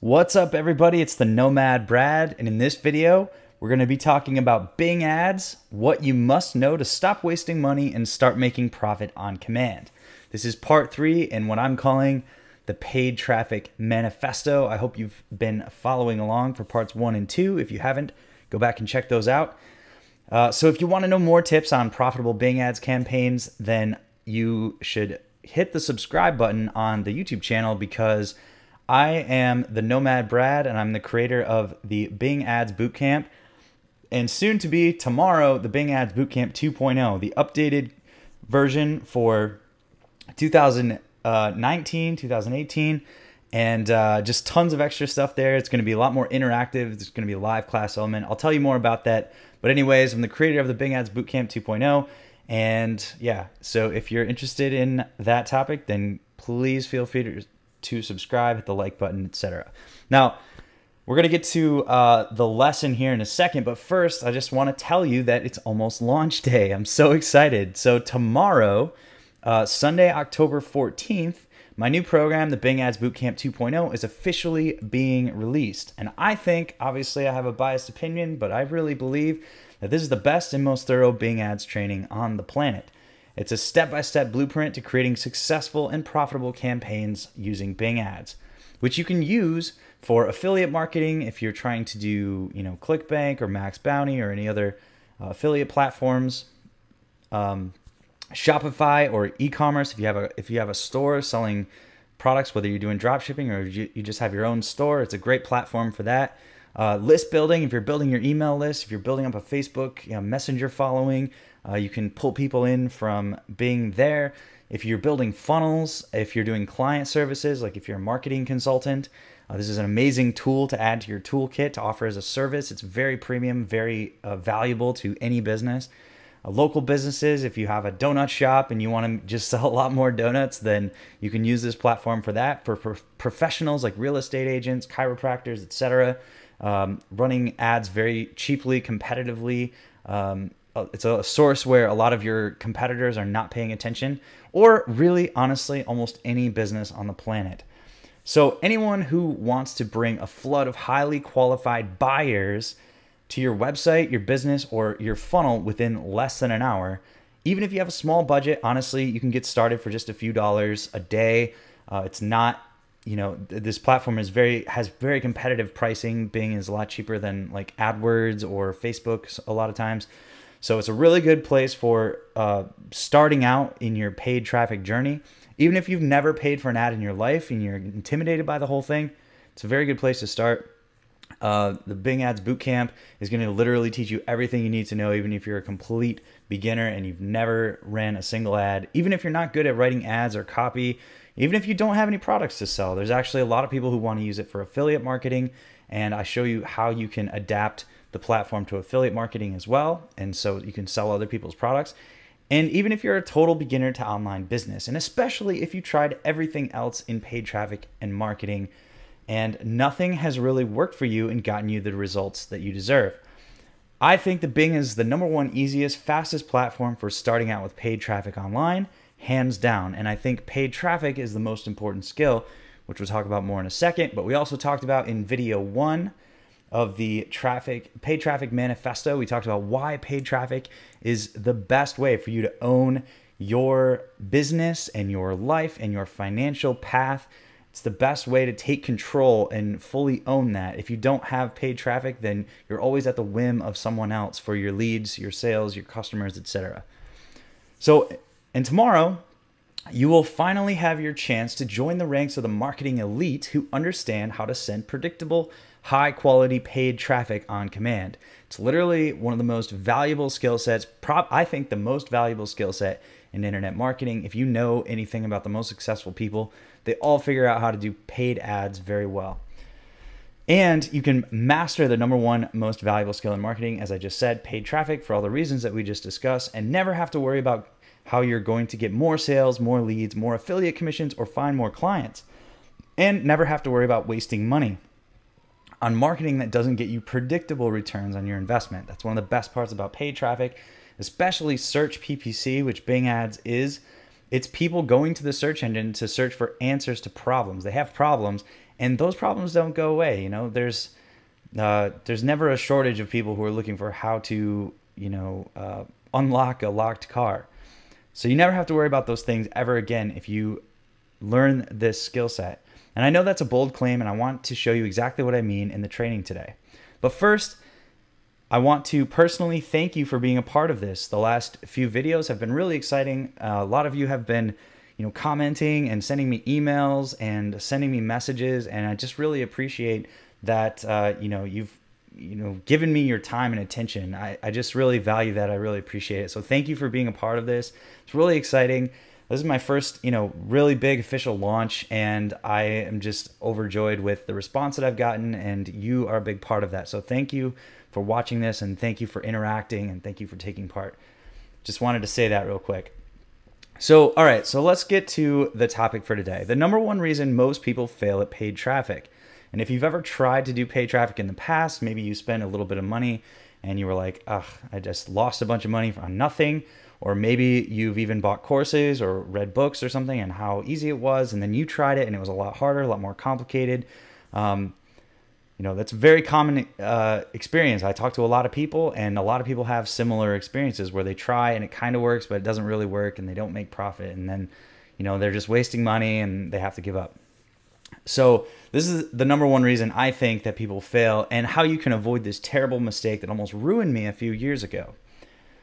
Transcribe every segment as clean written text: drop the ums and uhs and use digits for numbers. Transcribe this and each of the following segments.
What's up, everybody? It's the Nomad Brad, and in this video, we're going to be talking about Bing Ads, what you must know to stop wasting money and start making profit on command. This is part 3 in what I'm calling the Paid Traffic Manifesto. I hope you've been following along for parts 1 and 2. If you haven't, go back and check those out. So if you want to know more tips on profitable Bing Ads campaigns, then you should hit the subscribe button on the YouTube channel, because I am the Nomad Brad, and I'm the creator of the Bing Ads Bootcamp, and soon to be tomorrow, the Bing Ads Bootcamp 2.0, the updated version for 2019, 2018, and just tons of extra stuff there. It's going to be a lot more interactive. There's going to be a live class element. I'll tell you more about that. But anyways, I'm the creator of the Bing Ads Bootcamp 2.0, and yeah, so if you're interested in that topic, then please feel free to subscribe, hit the like button, etc. Now, we're going to get to the lesson here in a second, but first, I just want to tell you that it's almost launch day. I'm so excited. So tomorrow, Sunday, October 14th, my new program, the Bing Ads Bootcamp 2.0, is officially being released. And I think, obviously I have a biased opinion, but I really believe that this is the best and most thorough Bing Ads training on the planet. It's a step-by-step blueprint to creating successful and profitable campaigns using Bing Ads, which you can use for affiliate marketing if you're trying to do, ClickBank or Max Bounty or any other affiliate platforms, Shopify or e-commerce. If you have a store selling products, whether you're doing drop shipping or you just have your own store, it's a great platform for that. List building, if you're building your email list, if you're building up a Facebook Messenger following, you can pull people in from Bing there. If you're building funnels, if you're doing client services, like if you're a marketing consultant, this is an amazing tool to add to your toolkit to offer as a service. It's very premium, very valuable to any business. Local businesses, if you have a donut shop and you want to just sell a lot more donuts, then you can use this platform for that. For professionals like real estate agents, chiropractors, etc., running ads very cheaply, competitively. It's a source where a lot of your competitors are not paying attention, or really, honestly, almost any business on the planet. So anyone who wants to bring a flood of highly qualified buyers to your website, your business, or your funnel within less than an hour, even if you have a small budget, honestly, you can get started for just a few dollars a day. It's not, this platform has very competitive pricing. Bing is a lot cheaper than like AdWords or Facebook a lot of times. So it's a really good place for starting out in your paid traffic journey. Even if you've never paid for an ad in your life and you're intimidated by the whole thing, it's a very good place to start. The Bing Ads Bootcamp is going to literally teach you everything you need to know, even if you're a complete beginner and you've never ran a single ad. Even if you're not good at writing ads or copy, even if you don't have any products to sell, there's actually a lot of people who want to use it for affiliate marketing, and I show you how you can adapt the platform to affiliate marketing as well, and so you can sell other people's products. And even if you're a total beginner to online business, and especially if you tried everything else in paid traffic and marketing and nothing has really worked for you and gotten you the results that you deserve, I think that Bing is the #1 easiest, fastest platform for starting out with paid traffic online, hands down. And I think paid traffic is the most important skill, which we'll talk about more in a second. But we also talked about in video 1 of the Paid Traffic Manifesto, we talked about why paid traffic is the best way for you to own your business and your life and your financial path. It's the best way to take control and fully own that. If you don't have paid traffic, then you're always at the whim of someone else for your leads, your sales, your customers, etc. So, and tomorrow, you will finally have your chance to join the ranks of the marketing elite who understand how to send predictable, high-quality paid traffic on command. It's literally one of the most valuable skill sets, I think the most valuable skill set in internet marketing. If you know anything about the most successful people, they all figure out how to do paid ads very well. And you can master the #1 most valuable skill in marketing, as I just said, paid traffic, for all the reasons that we just discussed, and never have to worry about how you're going to get more sales, more leads, more affiliate commissions, or find more clients. And never have to worry about wasting money on marketing that doesn't get you predictable returns on your investment. That's one of the best parts about paid traffic, especially search PPC, which Bing Ads is. It's people going to the search engine to search for answers to problems. They have problems, And those problems don't go away. There's never a shortage of people who are looking for how to, unlock a locked car. So you never have to worry about those things ever again if you learn this skill set. And I know that's a bold claim, and I want to show you exactly what I mean in the training today. But first, I want to personally thank you for being a part of this. The last few videos have been really exciting. A lot of you have been, commenting and sending me emails and sending me messages, and I just really appreciate that. You've given me your time and attention. I just really value that. I really appreciate it. So thank you for being a part of this. It's really exciting. This is my first, really big official launch, and I am just overjoyed with the response that I've gotten, and you are a big part of that. So thank you for watching this, and thank you for interacting, and thank you for taking part. Just wanted to say that real quick. So, all right, so let's get to the topic for today. The number one reason most people fail at paid traffic. And if you've ever tried to do paid traffic in the past, maybe you spent a little bit of money and you were like, ugh, I just lost a bunch of money on nothing. Or maybe you've even bought courses or read books or something and how easy it was, and then you tried it and it was a lot harder, a lot more complicated. That's a very common experience. I talk to a lot of people, and a lot of people have similar experiences where they try and it kind of works, but it doesn't really work, and they don't make profit, and then they're just wasting money and they have to give up. So this is the number one reason I think that people fail, and how you can avoid this terrible mistake that almost ruined me a few years ago.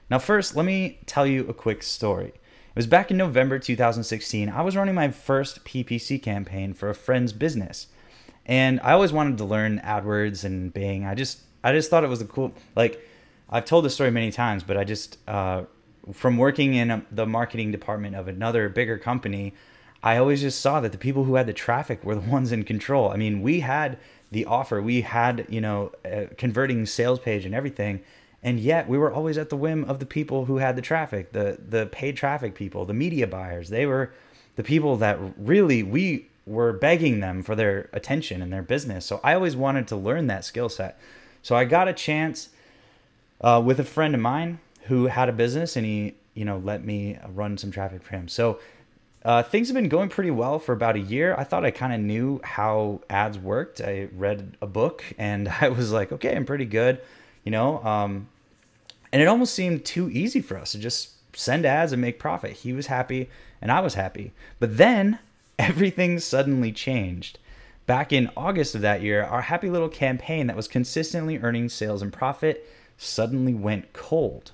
Now, first, let me tell you a quick story. It was back in November 2016. I was running my first PPC campaign for a friend's business, and I always wanted to learn AdWords and Bing. I just thought it was a cool, I've told this story many times, but I just, from working in the marketing department of another bigger company, I always just saw that the people who had the traffic were the ones in control. I mean, we had the offer, we had, a converting sales page and everything. And yet we were always at the whim of the people who had the traffic, the paid traffic people, the media buyers. They were the people that really we were begging them for their attention and their business. So I always wanted to learn that skill set. So I got a chance with a friend of mine who had a business, and he, let me run some traffic for him. So things have been going pretty well for about a year. I thought I kind of knew how ads worked. I read a book and I was like, okay, I'm pretty good, and it almost seemed too easy for us to just send ads and make profit. He was happy and I was happy. But then everything suddenly changed. Back in August of that year, our happy little campaign that was consistently earning sales and profit suddenly went cold.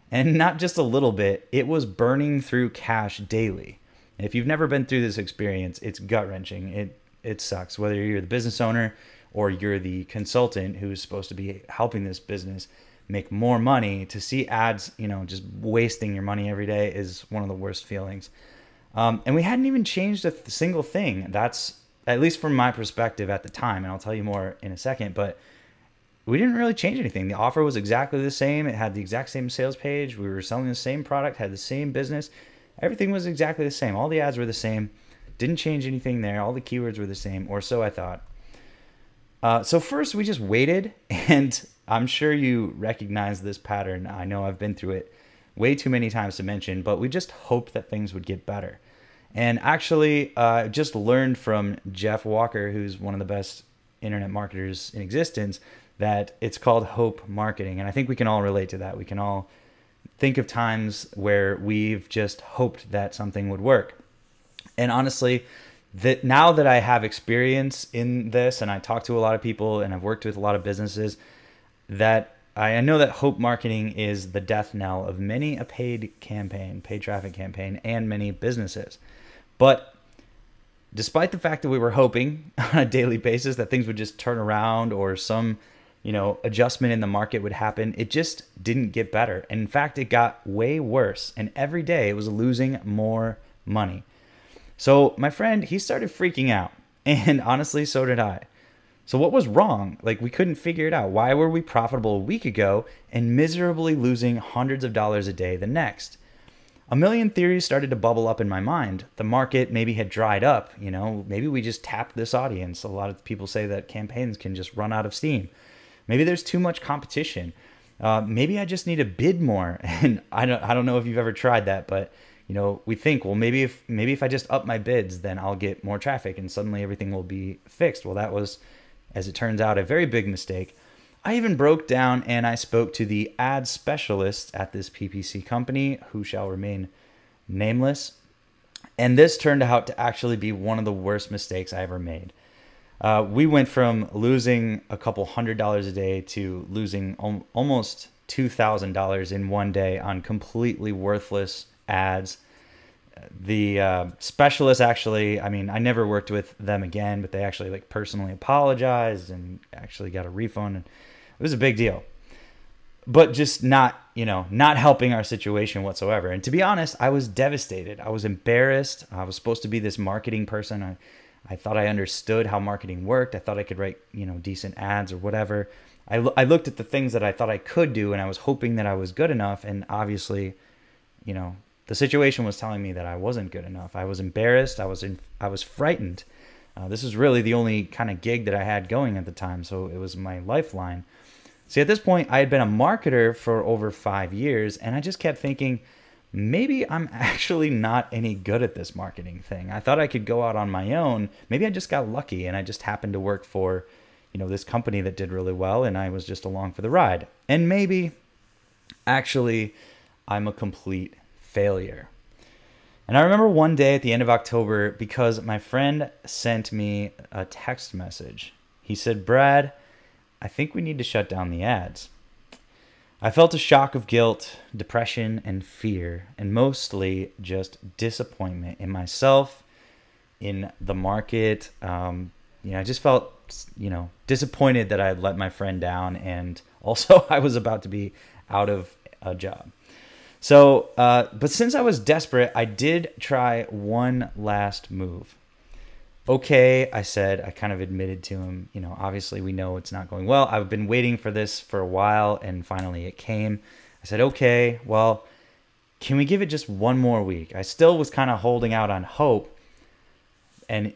And not just a little bit, it was burning through cash daily. And if you've never been through this experience, it's gut-wrenching. It sucks. Whether you're the business owner or you're the consultant who's supposed to be helping this business make more money, to see ads, just wasting your money every day is one of the worst feelings. And we hadn't even changed a single thing. That's, at least from my perspective at the time, and I'll tell you more in a second, but we didn't really change anything. The offer was exactly the same. It had the exact same sales page. We were selling the same product, had the same business. Everything was exactly the same. All the ads were the same. Didn't change anything there. All the keywords were the same, or so I thought. So first we just waited, and I'm sure you recognize this pattern. I know I've been through it way too many times to mention, but we just hoped that things would get better. And actually, just learned from Jeff Walker, who's one of the best internet marketers in existence, that it's called hope marketing. And I think we can all relate to that. We can all think of times where we've just hoped that something would work. And honestly, that now that I have experience in this, and I talk to a lot of people and I've worked with a lot of businesses, that I know that hope marketing is the death knell of many a paid traffic campaign, and many businesses. But despite the fact that we were hoping on a daily basis that things would just turn around, or some, adjustment in the market would happen, it just didn't get better. And in fact, it got way worse. And every day it was losing more money. So my friend, he started freaking out. And honestly, so did I. So what was wrong? We couldn't figure it out. Why were we profitable a week ago and miserably losing hundreds of dollars a day the next? A million theories started to bubble up in my mind. The market maybe had dried up. Maybe we just tapped this audience. A lot of people say that campaigns can just run out of steam. Maybe there's too much competition. Maybe I just need to bid more. And I don't know if you've ever tried that, but we think, well, maybe if I just up my bids, then I'll get more traffic and suddenly everything will be fixed. Well, that was, as it turns out, a very big mistake. I even broke down and I spoke to the ad specialist at this PPC company, who shall remain nameless. And this turned out to actually be one of the worst mistakes I ever made. We went from losing a couple $100 a day to losing almost $2,000 in one day on completely worthless ads. The specialist actually, I never worked with them again, but they actually like personally apologized and actually got a refund. And it was a big deal, but just not helping our situation whatsoever. And to be honest, I was devastated. I was embarrassed. I was supposed to be this marketing person. I thought I understood how marketing worked. I thought I could write, decent ads or whatever. I looked at the things that I thought I could do, and I was hoping that I was good enough. And obviously, the situation was telling me that I wasn't good enough. I was embarrassed. I was frightened. This was really the only kind of gig that I had going at the time, so it was my lifeline. See, at this point, I had been a marketer for over 5 years, and I just kept thinking, maybe I'm actually not any good at this marketing thing. I thought I could go out on my own. Maybe I just got lucky, and I just happened to work for, this company that did really well, and I was just along for the ride. And maybe, actually, I'm a complete failure. And I remember one day at the end of October, because my friend sent me a text message. He said, "Brad, I think we need to shut down the ads." I felt a shock of guilt, depression, and fear, and mostly just disappointment in myself, in the market. I just felt, disappointed that I had let my friend down, and also I was about to be out of a job. So, but since I was desperate, I did try one last move. Okay, I said, I kind of admitted to him, obviously we know it's not going well. I've been waiting for this for a while, and finally it came. I said, okay, well, can we give it just one more week? I still was kind of holding out on hope, and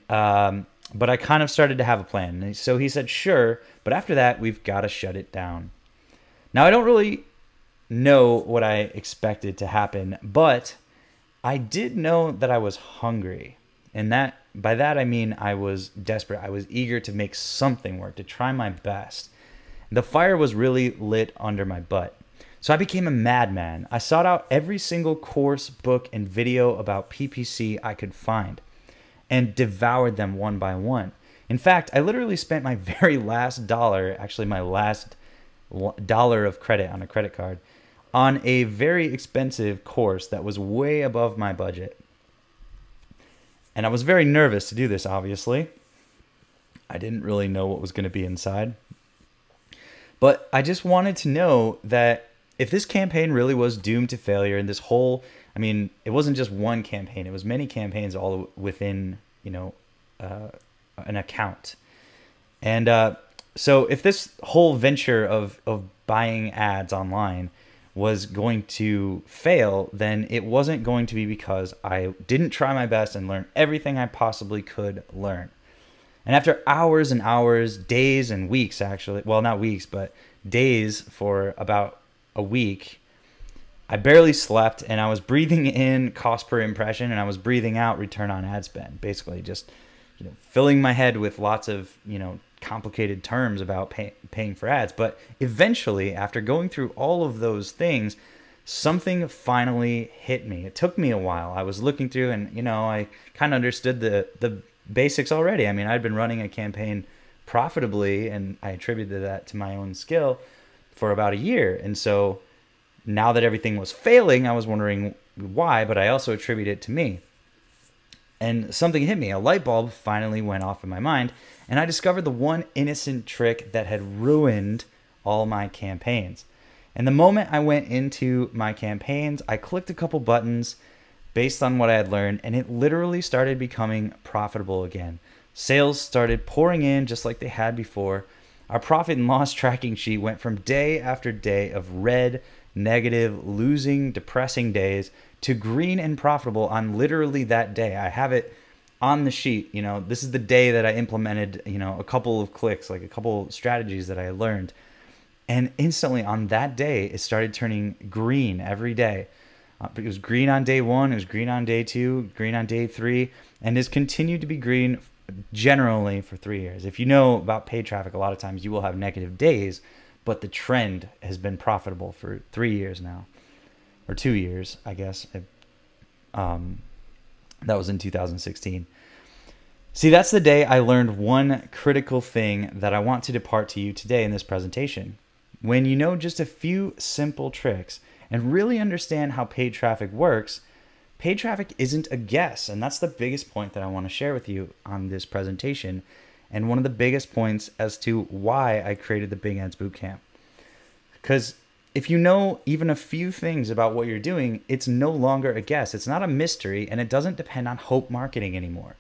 but I kind of started to have a plan. And so he said, sure, but after that, we've got to shut it down. Now, I don't really know what I expected to happen, but I did know that I was hungry. And by that I mean I was desperate. I was eager to make something work, to try my best. The fire was really lit under my butt. So I became a madman. I sought out every single course, book, and video about PPC I could find and devoured them one by one. In fact, I literally spent my very last dollar, actually my last dollar of credit on a credit card, on a very expensive course that was way above my budget. And I was very nervous to do this, obviously. I didn't really know what was going to be inside. But I just wanted to know that if this campaign really was doomed to failure, and this whole, it wasn't just one campaign. It was many campaigns all within, an account. And so if this whole venture of buying ads online was going to fail, then it wasn't going to be because I didn't try my best and learn everything I possibly could learn. And after hours and hours, days and weeks, actually, well, not weeks, but days for about a week, I barely slept, and I was breathing in cost per impression, and I was breathing out return on ad spend, basically just filling my head with lots of complicated terms about paying for ads. But eventually, after going through all of those things, something finally hit me. It took me a while. I was looking through, and I kind of understood the basics already. I'd been running a campaign profitably, and I attributed that to my own skill for about a year. And so now that everything was failing, I was wondering why, but I also attribute it to me. And something hit me. A light bulb finally went off in my mind, and I discovered the one innocent trick that had ruined all my campaigns. And the moment I went into my campaigns, I clicked a couple buttons based on what I had learned, and it literally started becoming profitable again. Sales started pouring in just like they had before. Our profit and loss tracking sheet went from day after day of red, negative, losing, depressing days to green and profitable on literally that day. I have it on the sheet. This is the day that I implemented, a couple of clicks, like a couple strategies that I learned. And instantly on that day, it started turning green every day. It was green on day 1, it was green on day 2, green on day 3, and has continued to be green generally for 3 years. If you know about paid traffic, a lot of times you will have negative days, but the trend has been profitable for 3 years now, or 2 years, I guess. That was in 2016. See, that's the day I learned one critical thing that I want to depart to you today in this presentation. When you know just a few simple tricks and really understand how paid traffic works, paid traffic isn't a guess. And that's the biggest point that I want to share with you on this presentation. And one of the biggest points as to why I created the Bing Ads Bootcamp. Because if you know even a few things about what you're doing, it's no longer a guess. It's not a mystery, and it doesn't depend on hope marketing anymore.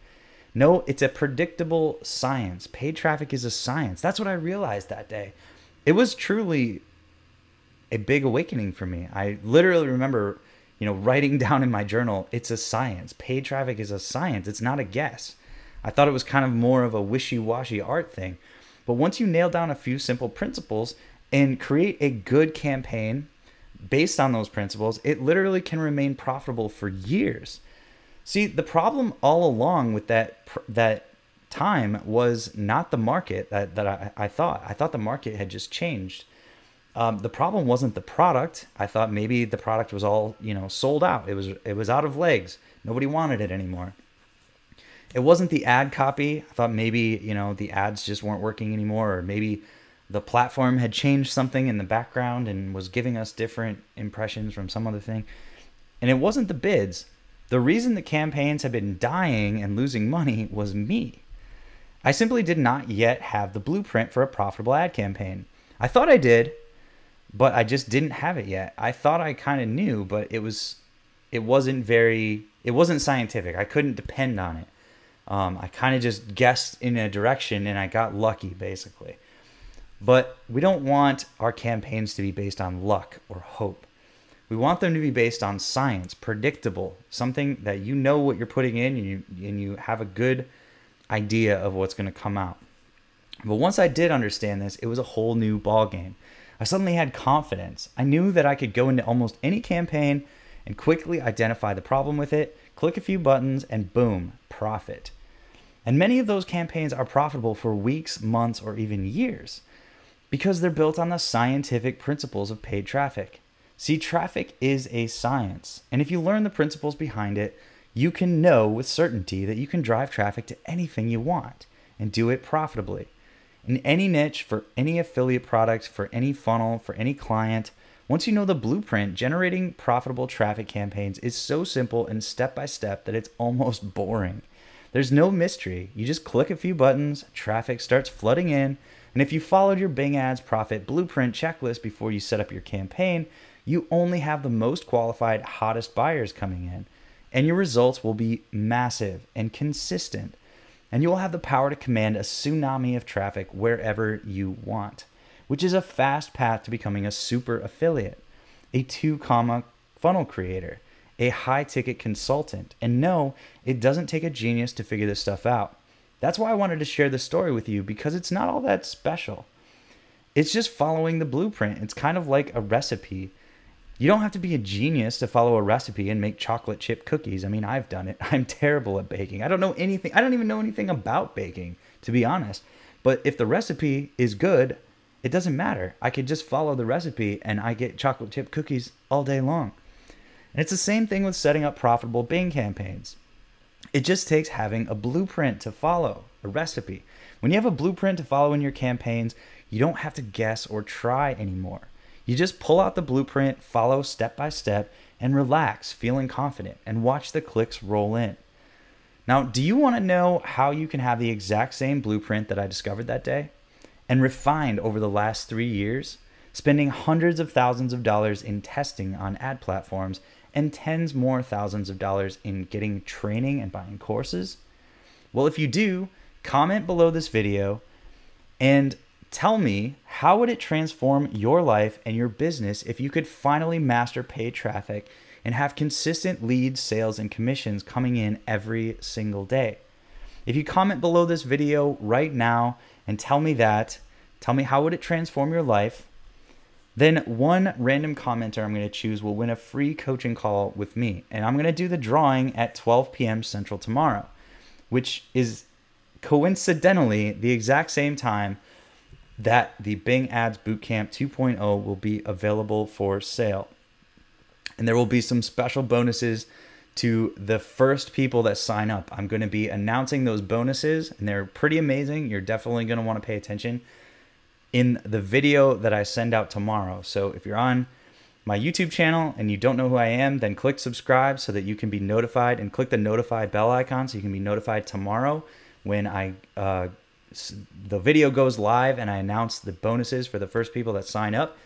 No, it's a predictable science. Paid traffic is a science. That's what I realized that day. It was truly a big awakening for me. I literally remember, writing down in my journal, it's a science. Paid traffic is a science. It's not a guess. I thought it was kind of more of a wishy-washy art thing. But once you nail down a few simple principles and create a good campaign based on those principles, it literally can remain profitable for years. See, the problem all along with that time was not the market that I thought. I thought the market had just changed. The problem wasn't the product. I thought maybe the product was all, sold out. It was out of legs. Nobody wanted it anymore. It wasn't the ad copy. I thought maybe, the ads just weren't working anymore, or maybe the platform had changed something in the background and was giving us different impressions from some other thing. And it wasn't the bids. The reason the campaigns have been dying and losing money was me. I simply did not yet have the blueprint for a profitable ad campaign. I thought I did, but I just didn't have it yet. I thought I kind of knew, but it wasn't scientific. I couldn't depend on it. I kind of just guessed in a direction and I got lucky, basically. But we don't want our campaigns to be based on luck or hope. We want them to be based on science, predictable, something that you know what you're putting in and you have a good idea of what's going to come out. But once I did understand this, it was a whole new ballgame. I suddenly had confidence. I knew that I could go into almost any campaign and quickly identify the problem with it, click a few buttons, and boom, profit. And many of those campaigns are profitable for weeks, months, or even years because they're built on the scientific principles of paid traffic. See, traffic is a science, and if you learn the principles behind it, you can know with certainty that you can drive traffic to anything you want and do it profitably. In any niche, for any affiliate product, for any funnel, for any client, once you know the blueprint, generating profitable traffic campaigns is so simple and step-by-step that it's almost boring. There's no mystery. You just click a few buttons, traffic starts flooding in, and if you followed your Bing Ads profit blueprint checklist before you set up your campaign, you only have the most qualified, hottest buyers coming in, and your results will be massive and consistent, and you will have the power to command a tsunami of traffic wherever you want, which is a fast path to becoming a super affiliate, a 2 funnel creator, a high-ticket consultant. And no, it doesn't take a genius to figure this stuff out. That's why I wanted to share this story with you, because it's not all that special. It's just following the blueprint. It's kind of like a recipe. You don't have to be a genius to follow a recipe and make chocolate chip cookies. I mean, I've done it. I'm terrible at baking. I don't know anything. I don't even know anything about baking, to be honest. But if the recipe is good, it doesn't matter. I could just follow the recipe and I get chocolate chip cookies all day long. And it's the same thing with setting up profitable Bing campaigns. It just takes having a blueprint to follow, a recipe. When you have a blueprint to follow in your campaigns, you don't have to guess or try anymore. You just pull out the blueprint, follow step by step, and relax, feeling confident, and watch the clicks roll in. Now, do you want to know how you can have the exact same blueprint that I discovered that day and refined over the last 3 years, spending hundreds of thousands of dollars in testing on ad platforms and tens more thousands of dollars in getting training and buying courses? Well, if you do, comment below this video and tell me, how would it transform your life and your business if you could finally master paid traffic and have consistent leads, sales, and commissions coming in every single day? If you comment below this video right now and tell me how would it transform your life, then one random commenter I'm going to choose will win a free coaching call with me. And I'm going to do the drawing at 12 p.m. Central tomorrow, which is coincidentally the exact same time that the Bing Ads Bootcamp 2.0 will be available for sale. And there will be some special bonuses to the first people that sign up. I'm going to be announcing those bonuses, and they're pretty amazing. You're definitely going to want to pay attention in the video that I send out tomorrow. So if you're on my YouTube channel and you don't know who I am, then click subscribe so that you can be notified, and click the notify bell icon so you can be notified tomorrow when the video goes live and I announce the bonuses for the first people that sign up.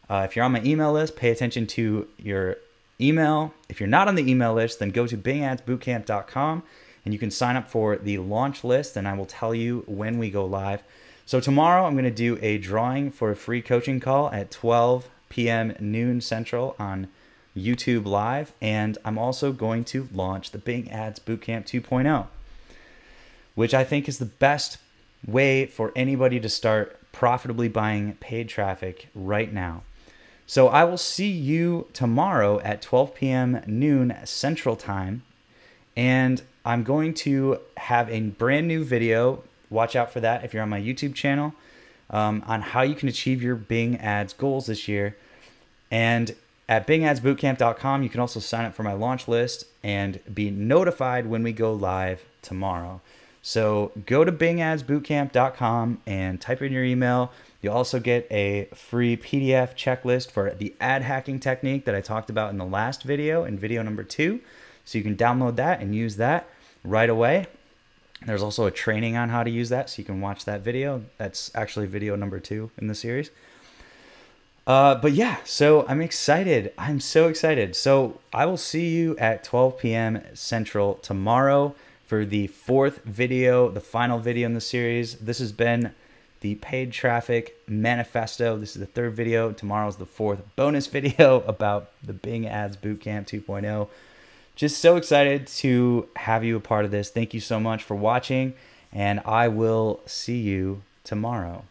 If you're on my email list, pay attention to your email. If you're not on the email list, then go to bingadsbootcamp.com and you can sign up for the launch list, and I will tell you when we go live. So tomorrow I'm going to do a drawing for a free coaching call at 12 p.m. noon Central on YouTube Live, and I'm also going to launch the Bing Ads Bootcamp 2.0, which I think is the best way for anybody to start profitably buying paid traffic right now. So I will see you tomorrow at 12 p.m. noon Central Time, and I'm going to have a brand new video. Watch out for that if you're on my YouTube channel, on how you can achieve your Bing Ads goals this year. And at bingadsbootcamp.com, you can also sign up for my launch list and be notified when we go live tomorrow. So go to bingadsbootcamp.com and type in your email. You'll also get a free PDF checklist for the ad hacking technique that I talked about in the last video, in video number 2. So you can download that and use that right away. There's also a training on how to use that, so you can watch that video. That's actually video number 2 in the series. But yeah, so I'm excited. I'm so excited. So I will see you at 12 p.m. Central tomorrow for the 4th video, the final video in the series. This has been the Paid Traffic Manifesto. This is the 3rd video. Tomorrow's the 4th bonus video about the Bing Ads Bootcamp 2.0. Just so excited to have you a part of this. Thank you so much for watching, and I will see you tomorrow.